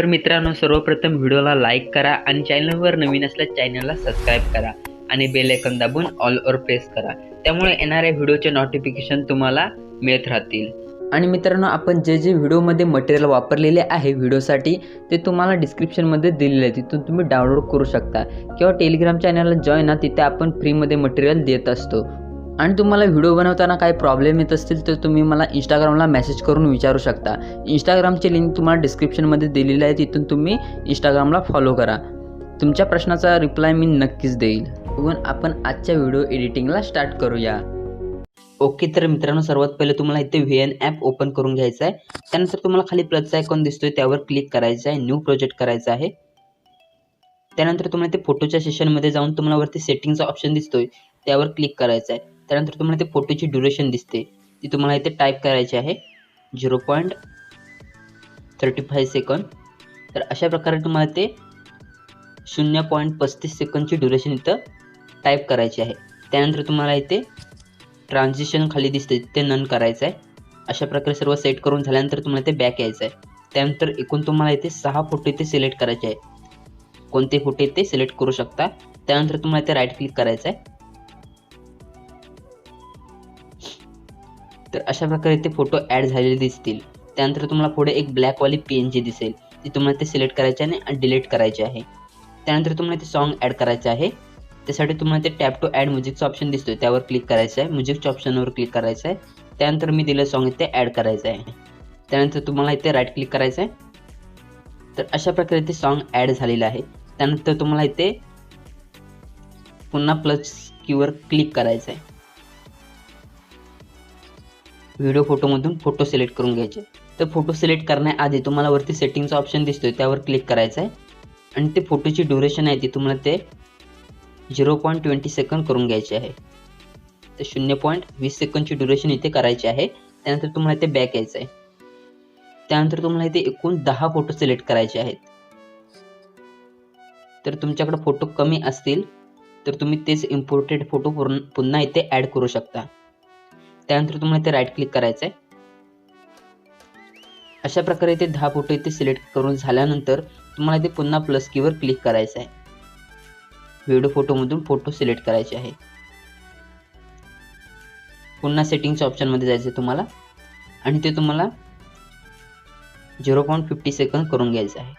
तर मित्रांनो, सर्वप्रथम व्हिडिओला लाईक करा आणि चॅनलवर नवीन असल्यास चॅनलला सबस्क्राईब करा आणि बेल आयकॉन दाबून ऑलवर प्रेस करा. त्यामुळे येणाऱ्या व्हिडिओचे नोटिफिकेशन तुम्हाला मिळत राहतील. आणि मित्रांनो, आपण जे व्हिडिओमध्ये मटेरियल वापरलेले आहे व्हिडिओसाठी ते तुम्हाला डिस्क्रिप्शनमध्ये दिलेले आहे, तिथून तुम्ही डाउनलोड करू शकता किंवा टेलिग्राम चॅनलला जॉईन तिथे आपण फ्रीमध्ये मटेरियल देत असतो. आणि तुम्हाला व्हिडिओ बनवताना काही प्रॉब्लेम येत असतील तर तुम्ही मला इंस्टाग्रामला मेसेज करून विचारू शकता. इंस्टाग्रामची लिंक तुम्हाला डिस्क्रिप्शनमध्ये दिलेली आहे, तिथून तुम्ही इंस्टाग्रामला फॉलो करा. तुमच्या प्रश्नाचा रिप्लाय मी नक्कीच देईल. पण आपण आजच्या व्हिडिओ एडिटिंगला स्टार्ट करूया. ओके, तर मित्रांनो, सर्वात पहिले तुम्हाला इथे VN ॲप ओपन करून घ्यायचं आहे. त्यानंतर तुम्हाला खाली प्लसचा आयकॉन दिसतोय त्यावर क्लिक करायचं आहे, न्यू प्रोजेक्ट करायचा आहे. त्यानंतर तुम्हाला ते फोटोच्या सेशनमध्ये जाऊन तुम्हाला वरती सेटिंगचा ऑप्शन दिसतोय त्यावर क्लिक करायचं आहे. त्यानंतर तुम्हाला ते फोटोची ड्युरेशन दिसते ती तुम्हाला इथे टाईप करायची आहे 0.35 सेकंद. तर अशा प्रकारे तुम्हाला ते 0.35 सेकंदची ड्युरेशन इथं टाईप करायची आहे. त्यानंतर तुम्हाला इथे ट्रान्झिशन खाली दिसते ते नन करायचं आहे. अशा प्रकारे सर्व सेट करून झाल्यानंतर तुम्हाला ते बॅक यायचं आहे. त्यानंतर एकूण तुम्हाला इथे 6 फोटो इथे सिलेक्ट करायचे आहे. कोणते फोटो इथे सिलेक्ट करू शकता. त्यानंतर तुम्हाला इथे राईट क्लिक करायचं आहे. तर अशा प्रकारे ते फोटो ॲड झालेले दिसतील. त्यानंतर तुम्हाला पुढे एक ब्लॅकवाली PNG दिसेल, ती तुम्हाला ते सिलेक्ट करायची आहे आणि डिलीट करायची आहे. त्यानंतर तुम्हाला ते सॉन्ग ॲड करायचं आहे. त्यासाठी तुम्हाला ते टॅप टू ॲड म्युझिकचं ऑप्शन दिसतोय त्यावर क्लिक करायचं आहे. म्युझिकच्या ऑप्शनवर क्लिक करायचं आहे. त्यानंतर मी दिलेलं सॉन्ग इथे ॲड करायचं आहे. त्यानंतर तुम्हाला इथे राईट क्लिक करायचं आहे. तर अशा प्रकारे ते सॉन्ग ॲड झालेलं आहे. त्यानंतर तुम्हाला इथे पुन्हा प्लस कीवर क्लिक करायचं आहे. व्हिडिओ फोटोमधून फोटो सिलेक्ट करून घ्यायचे. तर फोटो सिलेक्ट करण्याआधी तुम्हाला वरती सेटिंगचा ऑप्शन दिसतोय त्यावर क्लिक करायचं आहे आणि ते फोटोची ड्युरेशन आहे ती तुम्हाला ते 0.20 सेकंद करून घ्यायचे आहे. तर 0.20 सेकंदची ड्युरेशन इथे करायची आहे. त्यानंतर तुम्हाला ते बॅक यायचं आहे. त्यानंतर तुम्हाला इथे एकूण 10 फोटो सिलेक्ट करायचे आहेत. तर तुमच्याकडे फोटो कमी असतील तर तुम्ही तेच इम्पोर्टेड फोटो पुन्हा इथे ॲड करू शकता. त्यानंतर तुम्हाला इथे राईट क्लिक करायचं आहे. अशा प्रकारे इथे 10 फोटो इथे सिलेक्ट करून झाल्यानंतर तुम्हाला इथे पुन्हा प्लस कीवर क्लिक करायचं आहे. व्हिडिओ फोटोमधून फोटो सिलेक्ट करायचे आहे. पुन्हा सेटिंगच्या ऑप्शनमध्ये जायचं आहे तुम्हाला आणि ते तुम्हाला 0.50 सेकंद करून घ्यायचं आहे.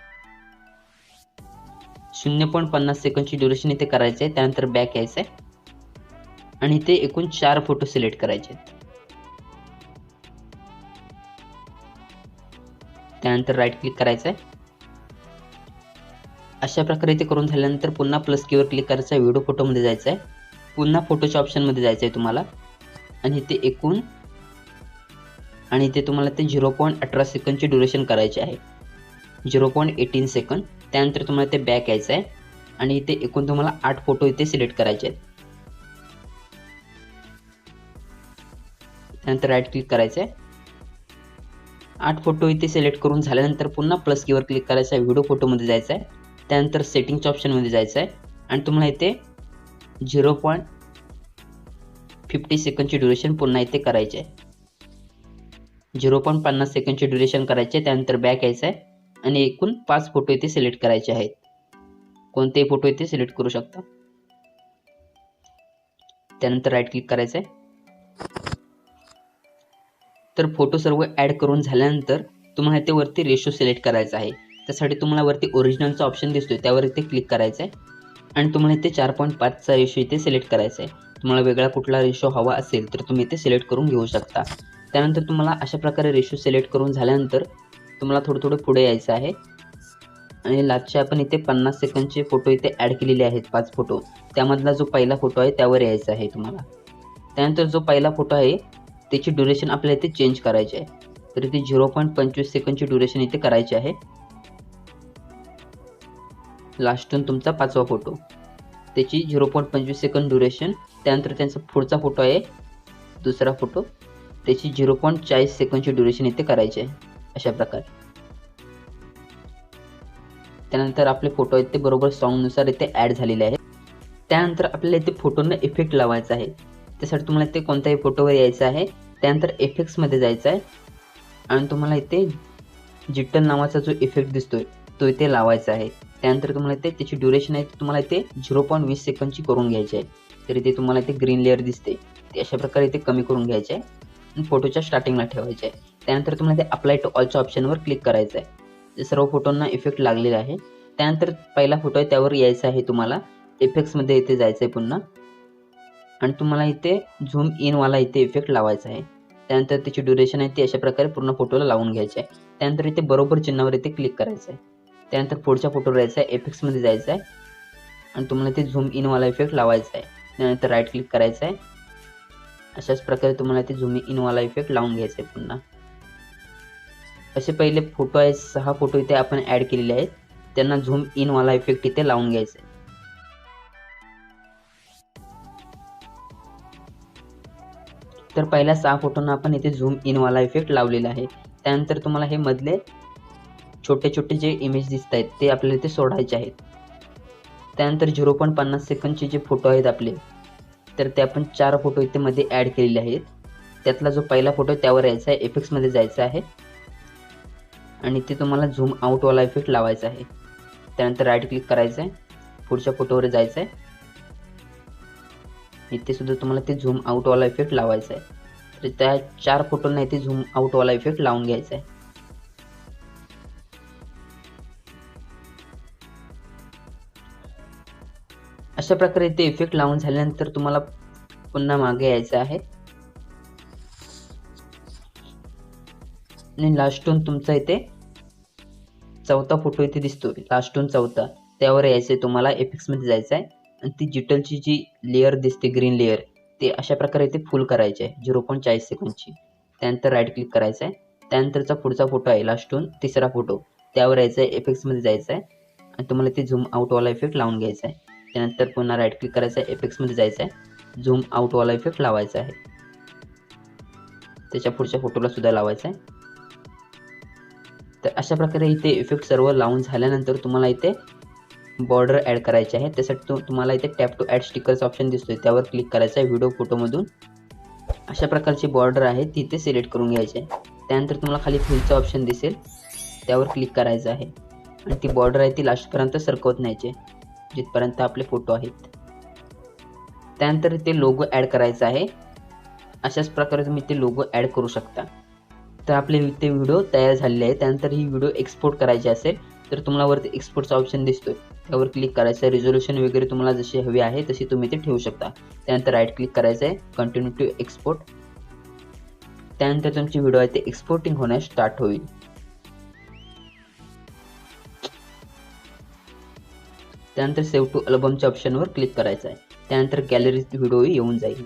0.50 सेकंदची ड्युरेशन इथे करायची आहे. त्यानंतर बॅक यायचं आहे आणि इथे एकूण 4 फोटो सिलेक्ट करायचे आहेत. त्यानंतर राईट क्लिक करायचं आहे. अशा प्रकारे ते करून झाल्यानंतर पुन्हा प्लस कीवर क्लिक करायचं आहे. व्हिडिओ फोटोमध्ये जायचं आहे. पुन्हा फोटोच्या ऑप्शनमध्ये जायचं आहे तुम्हाला आणि इथे एकूण आणि इथे तुम्हाला ते 0.18 सेकंदची ड्युरेशन करायची आहे. 0.18 सेकंद. त्यानंतर तुम्हाला ते बॅक यायचं आहे आणि इथे एकूण तुम्हाला 8 फोटो इथे सिलेक्ट करायचे आहेत. त्यानंतर राईट क्लिक करायचं आहे. 8 फोटो इथे सिलेक्ट करून झाल्यानंतर पुन्हा प्लस कीवर क्लिक करायचं आहे. व्हिडिओ फोटोमध्ये जायचं आहे. त्यानंतर सेटिंगच्या ऑप्शनमध्ये जायचं आहे आणि तुम्हाला इथे 0.50 सेकंदची ड्युरेशन पुन्हा इथे करायची आहे. 0.50 सेकंदची ड्युरेशन करायची आहे. त्यानंतर बॅक यायचं आहे आणि एकूण 5 फोटो इथे सिलेक्ट करायचे आहेत. कोणतेही फोटो इथे सिलेक्ट करू शकता. त्यानंतर राईट क्लिक करायचं आहे. तर फोटो सर्व ॲड करून झाल्यानंतर तुम्हाला इथे वरती रेशो सिलेक्ट करायचा आहे. त्यासाठी तुम्हाला वरती ओरिजिनलचा ऑप्शन दिसतोय त्यावर इथे क्लिक करायचं आहे आणि तुम्हाला इथे 4.5चा रेशो इथे सिलेक्ट करायचा आहे. तुम्हाला वेगळा कुठला रेशो हवा असेल तर तुम्ही इथे सिलेक्ट करून घेऊ शकता. त्यानंतर तुम्हाला अशा प्रकारे रेशो सिलेक्ट करून झाल्यानंतर तुम्हाला थोडं पुढे यायचं आहे आणि लास्टचे आपण इथे 50 सेकंदचे फोटो इथे ॲड केलेले आहेत 5 फोटो. त्यामधला जो पहिला फोटो आहे त्यावर यायचा आहे तुम्हाला. त्यानंतर जो पहिला फोटो आहे त्याची ड्युरेशन आपल्याला इथे चेंज करायची आहे. तर इथे 0.25 सेकंदची ड्युरेशन इथे करायची आहे. लास्टून तुमचा 5वा फोटो त्याची 0.25 सेकंद ड्युरेशन. त्यानंतर त्यांचा पुढचा फोटो आहे दुसरा फोटो त्याची 0.40 सेकंदची ड्युरेशन इथे करायची आहे. अशा प्रकारे त्यानंतर आपले फोटो आहेत ते बरोबर सॉन्गनुसार इथे ॲड झालेले आहेत. त्यानंतर आपल्याला इथे फोटोंना इफेक्ट लावायचा आहे. त्यासाठी तुम्हाला इथे कोणत्याही फोटोवर यायचं आहे. त्यानंतर इफेक्ट्समध्ये जायचं आहे आणि तुम्हाला इथे जिट्टल नावाचा जो इफेक्ट दिसतोय तो इथे लावायचा आहे. त्यानंतर तुम्हाला इथे त्याची ड्युरेशन आहे तुम्हाला इथे 0.20 सेकंदची करून घ्यायची आहे. तर इथे तुम्हाला इथे ग्रीन लेअर दिसते, ते अशा प्रकारे इथे कमी करून घ्यायचे आहे आणि फोटोच्या स्टार्टिंगला ठेवायचे आहे. त्यानंतर तुम्हाला इथे अप्लाय टू ऑलच्या ऑप्शनवर क्लिक करायचं आहे. ते सर्व फोटोंना इफेक्ट लागलेला आहे. त्यानंतर पहिला फोटो आहे त्यावर यायचं आहे, तुम्हाला इफेक्ट्समध्ये इथे जायचं आहे पुन्हा आणि तुम्हाला इथे झूम इनवाला इथे इफेक्ट लावायचा आहे. त्यानंतर त्याची ड्युरेशन आहे ती अशा प्रकारे पूर्ण फोटोला लावून घ्यायची आहे. त्यानंतर इथे बरोबर चिन्हावर इथे क्लिक करायचं आहे. त्यानंतर पुढच्या फोटोवर जायचं आहे, इफेक्ट्समध्ये जायचं आहे आणि तुम्हाला इथे झूम इनवाला इफेक्ट लावायचा आहे. त्यानंतर राईट क्लिक करायचं आहे. अशाच प्रकारे तुम्हाला इथे झूम इनवाला इफेक्ट लावून घ्यायचा आहे पुन्हा. असे पहिले फोटो आहेत, 6 फोटो इथे आपण ॲड केलेले आहेत, त्यांना झूम इनवाला इफेक्ट इथे लावून घ्यायचा आहे. तर पहिल्या 6 फोटोंना आपण इथे झूम इनवाला इफेक्ट लावलेला आहे. त्यानंतर तुम्हाला हे मधले छोटे छोटे जे इमेज दिसत आहेत ते आपल्याला इथे सोडायचे आहेत. त्यानंतर 0.50 सेकंदचे जे फोटो आहेत आपले, तर ते आपण 4 फोटो इथे मध्ये ॲड केलेले आहेत. त्यातला जो पहिला फोटो त्यावर यायचा आहे, इफेक्ट्समध्ये जायचं आहे आणि इथे तुम्हाला झूम आउटवाला इफेक्ट लावायचा आहे. त्यानंतर राईट क्लिक करायचं आहे, पुढच्या फोटोवर जायचं आहे, इथे सुद्धा तुम्हाला ते झूम आउटवाला इफेक्ट लावायचा आहे. तर त्या 4 फोटोंना इथे झूम आउटवाला इफेक्ट लावून घ्यायचा आहे. अशा प्रकारे इथे इफेक्ट लावून झाल्यानंतर तुम्हाला पुन्हा मागे यायचं आहे आणि लास्टून तुमचा इथे चौथा फोटो इथे दिसतो, लास्टून चौथा, त्यावर यायचं आहे. तुम्हाला इफेक्ट्समध्ये जायचं आहे आणि ती जिटलची जी लेअर दिसते ग्रीन लेअर, ते अशा प्रकारे इथे फुल करायचे आहे 0.40 सेकंदची. त्यानंतर राईट क्लिक करायचं आहे. त्यानंतरचा पुढचा फोटो आहे लास्टून तिसरा फोटो, त्यावर यायचं आहे, इफेक्ट्समध्ये जायचं आहे आणि तुम्हाला ते झूम आउटवाला इफेक्ट लावून घ्यायचा आहे. त्यानंतर पुन्हा राईट क्लिक करायचं आहे, इफेक्ट्समध्ये जायचं आहे, झूम आउटवाला इफेक्ट लावायचा आहे. त्याच्या पुढच्या फोटोला सुद्धा लावायचं आहे. तर अशा प्रकारे इथे इफेक्ट सर्व लावून झाल्यानंतर तुम्हाला इथे बॉर्डर ॲड करायचे आहे. त्यासाठी तुम्हाला इथे tap to add stickers option दिसतोय, त्यावर क्लिक करायचं आहे. व्हिडिओ फोटोमधून अशा प्रकारची बॉर्डर आहे ती इथे सिलेक्ट करून घ्यायची आहे. त्यानंतर तुम्हाला खाली फुलचा ऑप्शन दिसेल, त्यावर क्लिक करायचं आहे आणि ती बॉर्डर आहे ती लास्टपर्यंत सरकवत न्यायची जिथपर्यंत आपले फोटो आहेत. त्यानंतर इथे लोगो ॲड करायचा आहे. अशाच प्रकारे तुम्ही इथे लोगो ॲड करू शकता. तर आपले इथे व्हिडिओ तयार झालेले आहे. त्यानंतर ही व्हिडिओ एक्सपोर्ट करायची असेल तर तुम्हाला वरती एक्सपोर्टचा ऑप्शन दिसतोय, त्यावर क्लिक करायचं आहे. रिझोल्यूशन वगैरे तुम्हाला जशी हवी आहे तशी तुम्ही इथे ठेवू शकता. त्यानंतर राईट क्लिक करायचं आहे, कंटिन्यू टू एक्सपोर्ट. त्यानंतर तुमची व्हिडिओ आहे ते एक्सपोर्टिंग होण्यास स्टार्ट होईल. त्यानंतर सेव्ह टू अल्बमच्या ऑप्शनवर क्लिक करायचं आहे. त्यानंतर गॅलरीत व्हिडिओ येऊन जाईल.